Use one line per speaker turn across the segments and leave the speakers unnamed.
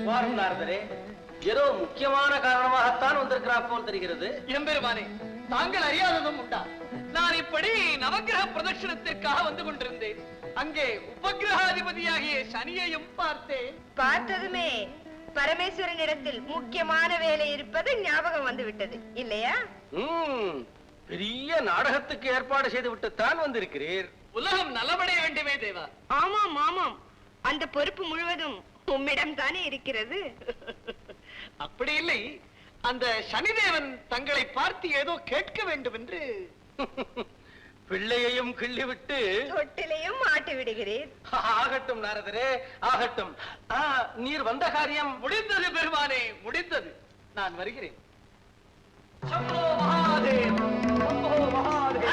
வாரும் நாரதரே, ஏதோ முக்கியமான காரணமாகத்தான் வந்திருக்கிறார் போல் தெரிகிறது.
எம்பெருமானே, தாங்கள் அறியாததும் உண்டா? நான் இப்படி நவக்கிரக பிரதட்சணத்திற்காக வந்து கொண்டிருந்தேன். அங்கே உபகிரகாதிபதியாகிய சனியையும் பார்த்தேன்.
பார்த்ததுமே பரமேஸ்வரனிடத்தில் முக்கியமான வேலை இருப்பது ஞாபகம் வந்து விட்டது இல்லையா?
பெரிய நாடகத்துக்கு ஏற்பாடு செய்து விட்டுத்தான் வந்திருக்கிறீர்.
உலகம் நலமடைய வேண்டுமே தேவா.
ஆமாம் ஆமாம், அந்த பொறுப்பு முழுவதும் உம்மிடம் தானே இருக்கிறது.
அப்படி இல்லை, அந்த சனிதேவன் தங்களை பார்த்து ஏதோ கேட்க வேண்டும் என்று.
பிள்ளையையும் கிள்ளிவிட்டு
தொட்டிலையும் மாட்டி விடுகிறேன்.
ஆகட்டும் நாரதரே, ஆகட்டும். நீர் வந்த காரியம்
முடிந்தது பெருமானே, முடிந்தது. நான் வருகிறேன். சம்போ மகாதேவ், சம்போ மகாதேவ்.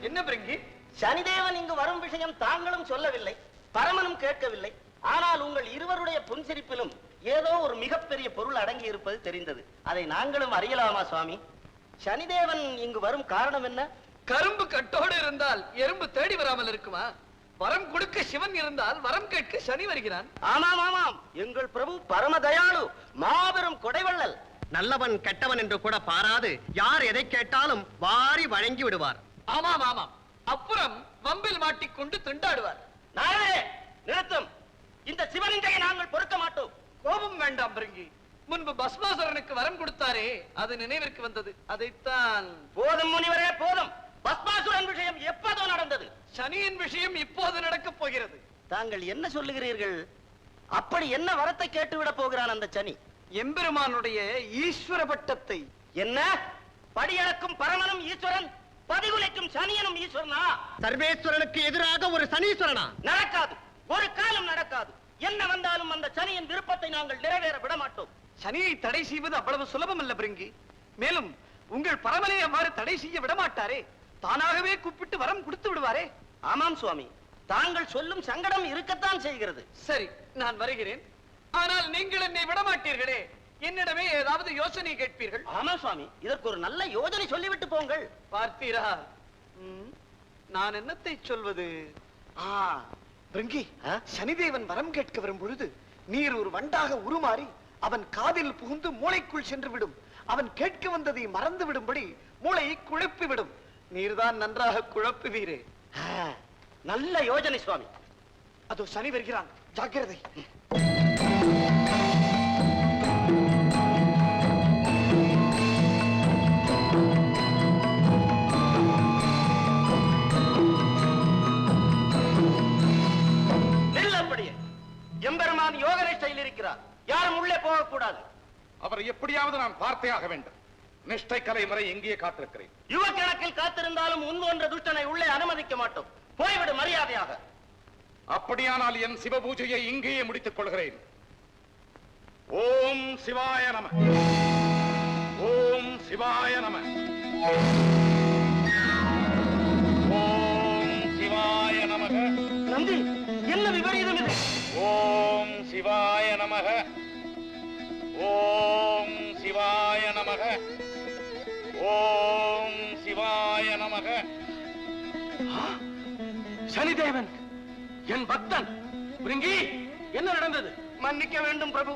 என்ன பிரிங்கி?
சனிதேவன் இங்கு வரும் விஷயம் தாங்களும் சொல்லவில்லை, பரமனும் கேட்கவில்லை. ஆனால் உங்கள் இருவருடைய புன்சிரிப்பிலும் ஏதோ ஒரு மிகப்பெரிய பொருள் அடங்கி இருப்பது தெரிந்தது. அதை நாங்களும் அறியலாமா சுவாமி? சனிதேவன் இங்கு வரும் காரணம் என்ன?
கரும்பு கட்டோடு இருந்தால் எறும்பு தேடி வராமல் இருக்குமா? வரம் கொடுக்க சிவன் இருந்தால் வரம் கேட்க சனி வருகிறான்.
ஆமாம் ஆமாம், எங்கள் பிரபு பரம தயாளு, மாபெரும் கொடைவள்ளல்.
நல்லவன் கெட்டவன் என்று கூட பாராது யார் எதை கேட்டாலும் வாரி வழங்கி விடுவார்.
ஆமாம் ஆமாம், அப்புறம் வம்பில் மாட்டிக்கொண்டு திண்டாடுவார்.
நாளே நிறுத்தும், இந்த சிவனிந்தையை நாங்கள் பொறுக்க மாட்டோம்.
கோபம் வேண்டாம் பிரிங்கி. முன்பு பஸ்மாசுரனுக்கு வரம் கொடுத்தாரே, அது நினைவிற்கு வந்தது. அதைத்தான்.
போதும் முனிவரே போதும். பஸ்மாசுரன் விஷயம் எப்போதோ நடந்தது.
சனியின் விஷயம் இப்போது நடக்கப் போகிறது.
தாங்கள் என்ன சொல்லுகிறீர்கள்? அப்படி என்ன வரத்தை கேட்டுவிட போகிறான் அந்த சனி?
எம்பெருமானுடைய ஈஸ்வர பட்டத்தை.
என்ன? படியளக்கும் பரமனும் ஈஸ்வரன், பதிகுலைக்கும் சனியனும் ஈஸ்வரனா?
சர்வேஸ்வரனுக்கு எதிராக ஒரு சனீஸ்வரனா?
நடக்காது, ஒரு காலம் நடக்காது. என்ன வந்தாலும் அந்த சனியின் விருப்பத்தை நாங்கள் நிறைவேற விட மாட்டோம்.
சனியை தடை செய்வது அவ்வளவு சுலபம் அல்ல பிரிங்கி. மேலும் உங்கள் பரமனை அவ்வாறு தடை செய்ய விடமாட்டாரே, தானாகவே கூப்பிட்டு வரம் கொடுத்து விடுவாரே.
ஆமாம் சுவாமி, தாங்கள் சொல்லும் சங்கடம் இருக்கத்தான் செய்கிறது.
சரி, நான் வருகிறேன். ஆனால் நீங்கள் என்னை விடமாட்டீர்களே, என்னிடமே ஏதாவது யோசனை கேட்பீர்கள்.
ஆமா சுவாமி, இதற்கு ஒரு நல்ல யோசனை சொல்லிவிட்டு போங்கள்.
பார்த்தீரா, நான் என்னத்தை சொல்வது? பிரிங்கி, சனிதேவன் வரம் கேட்க வரும் பொழுது நீர் ஒரு வண்டாக உருமாறி அவன் காதில் புகுந்து மூளைக்குள் சென்று விடும். அவன் கேட்க வந்ததை மறந்து விடும்படி மூளையை குழப்பி விடும். நீர்தான் நன்றாக குழப்புவீரே.
நல்ல யோசனை சுவாமி.
அதோ சனி வருகிறான், ஜாக்கிரதை.
நெல்லப்படியே எம்பெருமான் யோக நிஷ்டையில் இருக்கிறார். யாரும் உள்ளே போகக்கூடாது.
அவர் எப்படியாவது நான் பார்த்தே ஆக வேண்டும். நிஷ்டை கலை வரை எங்கே காத்திருக்கிறேன்.
யுவ கணக்கில் காத்திருந்தாலும் உன்வொன்ற துஷ்டனை உள்ளே அனுமதிக்க மாட்டோம். போய்விடு மரியாதையாக.
அப்படியானால் என் சிவ பூஜையை இங்கேயே முடித்துக் கொள்கிறேன். ஓம் சிவாய நம, ஓம் சிவாய நம, ஓம் சிவாய நமக.
நந்தி, என்ன விபரீதம் இது?
ஓம் சிவாய நமக, ஓம் சிவாய நமக, ஓம் சிவாய நமக.
சனிதேவன் என் பக்தன். பிரிங்கி, என்ன நடந்தது?
மன்னிக்க வேண்டும் பிரபு,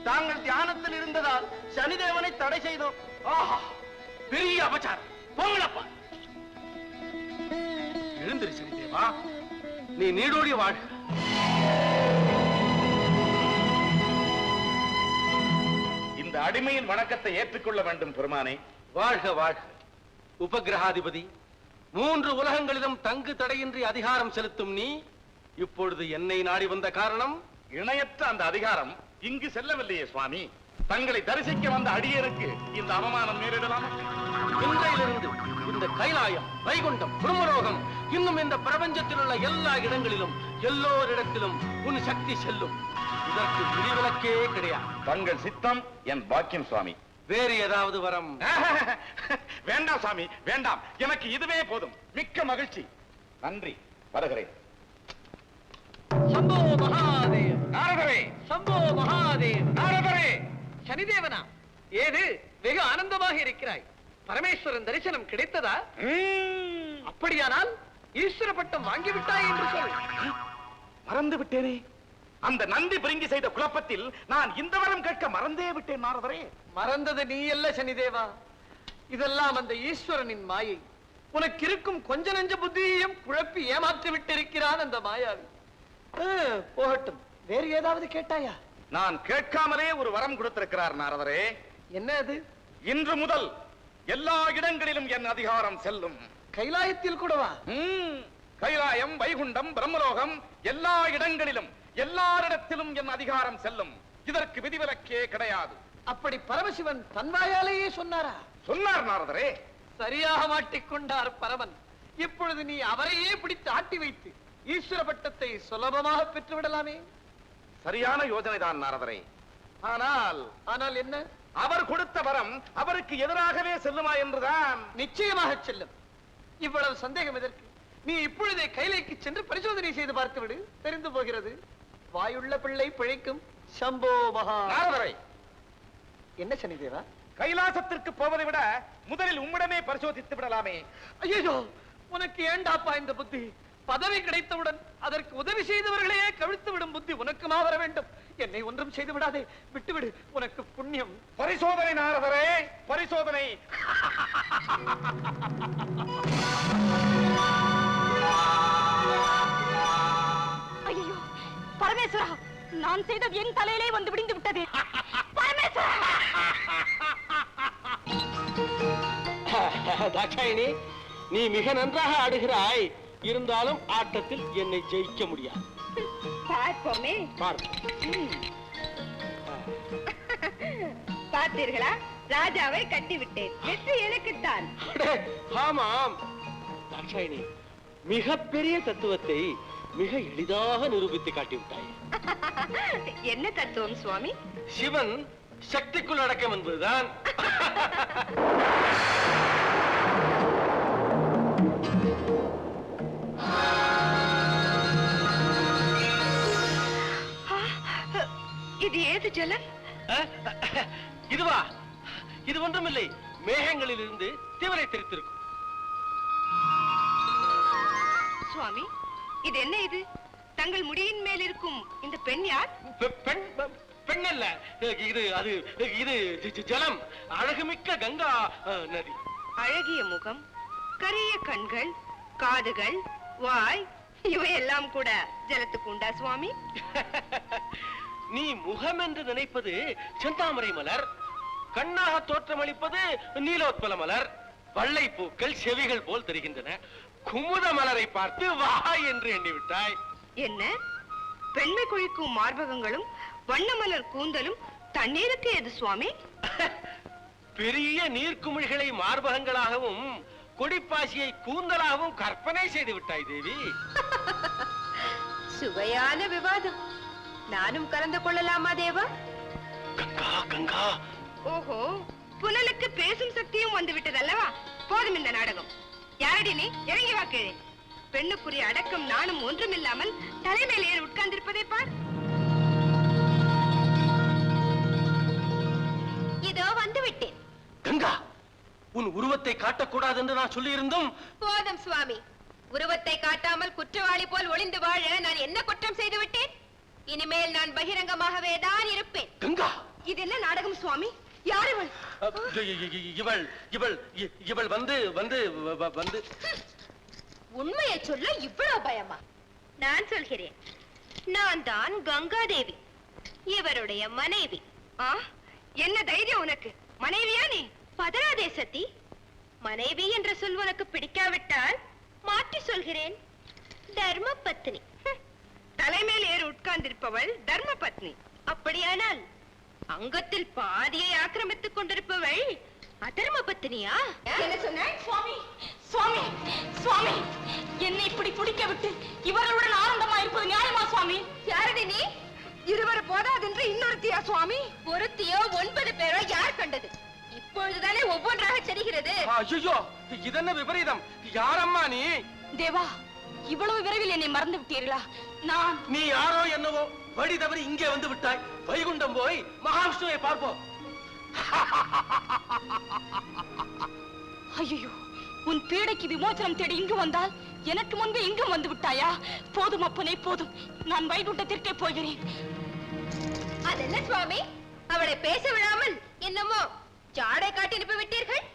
தாங்கள் தியானத்தில் இருந்ததால் சனிதேவனை தடை செய்தோம்.
பெரிய அபச்சாரம். போங்களப்பா. எழுந்திரு சனிதேவா, நீ நீடோடி வாழ்க.
இந்த அடிமையின் வணக்கத்தை ஏற்றுக்கொள்ள வேண்டும் பெருமானே.
வாழ்க வாழ்க. உபகிரகாதிபதி, 3 உலகங்களிலும் தங்கு தடையின்றி அதிகாரம் செலுத்தும் நீ இப்பொழுது என்னை நாடி வந்த காரணம்?
இணையற்ற அந்த அதிகாரம் இங்கு செல்லவில்லையே சுவாமி. தங்களை தரிசிக்க வந்த அடியருக்கு இந்த அவமானம் நேரிடலாம்.
இன்றையிலிருந்து இந்த கைலாயம், வைகுண்டம், பிரம்மலோகம், இன்னும் இந்த பிரபஞ்சத்தில் உள்ள எல்லா இடங்களிலும் எல்லோரிடத்திலும் உன் சக்தி செல்லும். இதற்கு விதிவிலக்கே கிடையாது.
தங்கள் சித்தம் என் பாக்கியம் சுவாமி.
வேறு ஏதாவது வரம்?
வேண்டாம் சுவாமி, வேண்டாம். எனக்கு இதுவே போதும். மிக்க மகிழ்ச்சி. நன்றி, வருகிறேன்.
சம்போ மகாதேவ்.
நாரதரே,
சம்போ மகாதேவ்.
நாரதரே.
சனிதேவனா, ஏது வெகு ஆனந்தமாக இருக்கிறாய்? பரமேஸ்வரன் தரிசனம் கிடைத்ததா? அப்படியானால் ஈஸ்வர பட்டம் வாங்கிவிட்டாய் என்று சொல்.
மறந்து விட்டேனே. அந்த நந்தி பிரிங்கி செய்த குழப்பத்தில் நான் இந்த வரம் கேட்க மறந்தே விட்டேன் நாரதரே.
மறந்தது நீ அல்ல சனிதேவா, இதெல்லாம் அந்த ஈஸ்வரனின் மாயை. உனக்கு இருக்கும் கொஞ்ச நஞ்ச புத்தியையும் குழப்பி ஏமாற்றி விட்டிருக்கிறான் அந்த மாயாவி. போகட்டும், வேறு ஏதாவது கேட்டாயா?
நான் கேட்காமலே ஒரு வரம் கொடுத்திருக்கிறார் நாரதரே.
என்ன அது?
இன்று முதல் எல்லா இடங்களிலும் என் அதிகாரம் செல்லும்.
கைலாயத்தில் கூடவா?
கைலாயம், வைகுண்டம், பிரம்மலோகம், எல்லா இடங்களிலும் எல்லாரிடத்திலும் என் அதிகாரம் செல்லும். இதற்கு விதிவிலக்கே கிடையாது.
அப்படி பரமசிவன் தன் வாயாலேயே சொன்னாரா?
சொன்னார் நாரதரே.
சரியாக மாட்டிக்கொண்டார் பரமன். இப்பொழுது நீ அவரையே பிடித்து ஆட்டி வைத்து ஈஸ்வர பட்டத்தை சுலபமாக பெற்று விடலாமே.
சரியான யோசனை தான் நாரதரே. ஆனால்
என்ன?
அவர் கொடுத்த வரம் அவருக்கு எதிராகவே செல்லுமா என்றுதான்.
நிச்சயமாக செல்லும். இவ்வளவு சந்தேகம் எதற்கு? நீ இப்பொழுதே கைலைக்கு சென்று பரிசோதனை செய்து பார்த்து விடு, தெரிந்து போகிறது. வாயுள்ள பிள்ளை பிழைக்கும். சம்போ மகா.
நாரதரே,
என்ன சனிதேவா?
கைலாசத்திற்கு போவதை விட முதலில் உம்மிடமே பரிசோதித்து விடலாமே.
ஐயோ, உனக்கு ஏண்டாப்பா இந்த புத்தி? பதவி கிடைத்தவுடன் அதற்கு உதவி செய்தவர்களையே கவிழ்த்து விடும் புத்தி உனக்குமா வர வேண்டும்? என்னை ஒன்றும் செய்து விடாதே, விட்டுவிடு, உனக்கு புண்ணியம்.
பரிசோதனை நாரதரே, பரிசோதனை.
ஐயோ பரமேஸ்வரா, நான் செய்தது என் தலையிலே வந்து விடிந்து விட்டது. பரமேஸ்வரா!
தாட்சாயினி, நீ மிக நன்றாக ஆடுகிறாய். இருந்தாலும் ஆட்டத்தில் என்னை ஜெயிக்க முடியாது.
பார்ப்போமே. பார்த்தீர்களா, ராஜாவை கட்டிவிட்டேன். வெற்றி எனக்குத்தான்.
ஆமாம் தாட்சாயினி, மிகப்பெரிய தத்துவத்தை மிக எளிதாக நிரூபித்து காட்டிவிட்டாய்.
என்ன தத்துவம் சுவாமி?
சிவன் சக்திக்குள் அடக்கம் என்பதுதான்.
இது ஏது ஜலம்?
இதுவா? இது ஒன்றுமில்லை, மேகங்களில் இருந்து திவரை தெரித்திருக்கும்.
சுவாமி, இது என்ன? இது தங்கள் முடியின் மேல் இருக்கும் இந்த பெண் யார்?
பெண் அல்ல, இது அது இது ஜலம். அழகுமிக்க கங்கா நதி.
அழகிய முகம், கரிய கண்கள், காதுகள், வாய், இவையெல்லாம் கூட ஜலத்துக்கு உண்டா சுவாமி?
நீ முகம் என்று நினைப்பது செந்தாமரை மலர், கண்ணாக தோற்றமளிப்பது நீலோத்பல மலர். வள்ளை பூக்கள் செவிகள் போல் தெரிகின்றன. குமுத மலரை பார்த்து வா என்று எண்ணிவிட்டாய்.
என்ன? பெண்மை கொழிக்கும் மார்பகங்களும் வண்ணமலர் கூந்தலும் தண்ணீருக்கு எது சுவாமி?
பெரிய நீர்க்குமிழ்களை மார்பகங்களாகவும் கொடிப்பாசியை கூந்தலாகவும் கற்பனை செய்து விட்டாய் தேவி.
சுவையான விவாதம். நானும் கலந்து கொள்ளலாமா தேவா?
கங்கா கங்கா.
ஓஹோ, புனலுக்கு பேசும் சக்தியும் வந்து விட்டது அல்லவா? போதும் இந்த நாடகம். யாரடி நீ? இறங்கி வா கீழே. பெண்ணுக்குரிய அடக்கம் நானும் ஒன்றுமில்லாமல் தலைமையில் ஏறி உட்கார்ந்திருப்பதை பார். இதோ வந்து விட்டேன்.
கங்கா, உன் உருவத்தை காட்டக்கூடாது என்று நான் சொல்லி இருந்தும்.
போதும் சுவாமி, உருவத்தை காட்டாமல் குற்றவாளி போல் ஒளிந்து வாழ நான் என்ன குற்றம் செய்து விட்டேன்? இனிமேல் நான் பகிரங்கமாகவே தான் இருப்பேன்.
கங்கா,
இது என்ன நாடகம் சுவாமி? யார் இவள்?
இவள் இவள் இவள் வந்து வந்து வந்து
உண்மையை சொல்ல இவ்வளவு பயமா? நான் சொல்கிறேன், நான் தான் கங்காதேவி, இவருடைய மனைவி. என்ன தைரியம் உனக்கு? மனைவியா நீ? பதராதே சதி. மனைவி என்ற சொல் உனக்கு பிடிக்காவிட்டால் மாற்றி சொல்கிறேன், தர்ம பத்னி. தலைமையில் ஏறி உட்கார்ந்திருப்பவள் தர்ம பத்னி. அப்படியானால் அங்கத்தில் பாதியை ஆக்கிரமித்துக் கொண்டிருப்பவள் அதர்ம பத்னியா? என்ன சொன்னாய்? சுவாமி, சுவாமி, சுவாமி, என்னை இப்படி துடிக்க விட்டு இவர்களுடன் ஆனந்தமா இருப்பது நியாயமா சுவாமி? யாரடி நீ? இருவர் போதாதென்று இன்னொருத்தியா சுவாமி? ஒருத்தியோ 9 பேரோ யார் கண்டது? இப்பொழுதுதானே ஒவ்வொன்றாக தெரிகிறது.
ஐயோ, இதென்ன விபரீதம்? யாரம்மா நீ?
தேவா, இவ்வளவு விரைவில் என்னை மறந்து விட்டீர்களா?
நீ யாரோ என்னவோ வழி தவறி இங்கே வந்து விட்டாய். வைகுண்டம் போய் மகாவிஷ்ணுவை பார்ப்போம்.
ஐயோ, உன் பீடைக்கு விமோசனம் தேடி இங்கு வந்தால் எனக்கு முன்பு இங்கும் வந்து விட்டாயா? போதும் அப்பனே போதும், நான் வைகுண்டத்திற்கே போகிறேன். அதென்ன சுவாமி, அவளை பேச விடாமல் என்னமோ ஜாடை காட்டி அனுப்பி விட்டீர்கள்?